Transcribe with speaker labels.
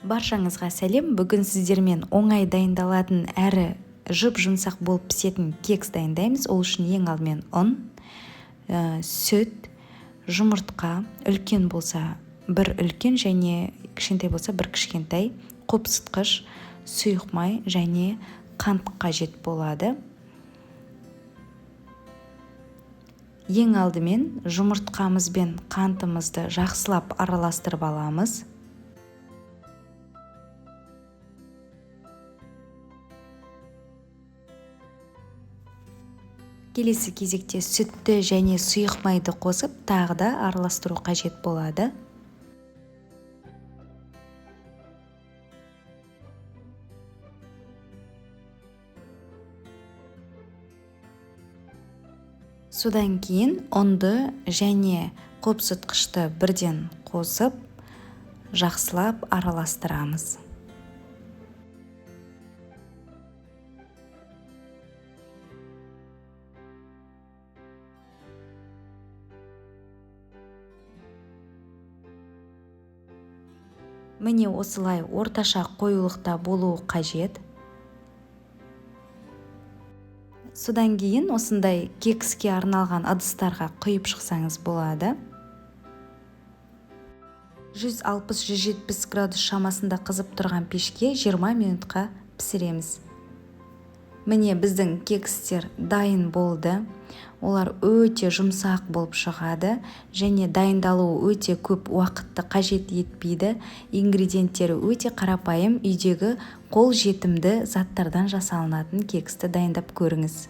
Speaker 1: Баршаңызға сәлем. Бүгін сіздермен оңай дайындалатын әрі жұп-жұмсақ болып пісетін кекс дайындаймыз. Ол үшін ең алдымен ұн, сүт, жұмыртқа, үлкен болса бір үлкен және кішкентай болса бір кішкентай, қопсытқыш, сұйық май және қант қажет болады. Ең алдымен жұмыртқамыз бен қантымызды жақсылап араластырып аламыз. Келесі кезекте сүтті және сұйық майды қосып, тағы да араластыру қажет болады. Содан кейін ұнды және қопсытқышты бірден қосып, жақсылап араластырамыз. Міне осылай орташа қоюлықта болуы қажет. Содан кейін осындай кекске арналған ыдыстарға құйып шықсаңыз болады. 160-170 градус шамасында қызып тұрған пешке 20 минутқа пісіреміз. Міне біздің кекстер дайын болды. Олар өте жұмсақ болып шығады және дайындалуы өте көп уақытты қажет етпейді. Ингредиенттері өте қарапайым, үйдегі қол жетімді заттардан жасалынатын кексті дайындап көріңіз.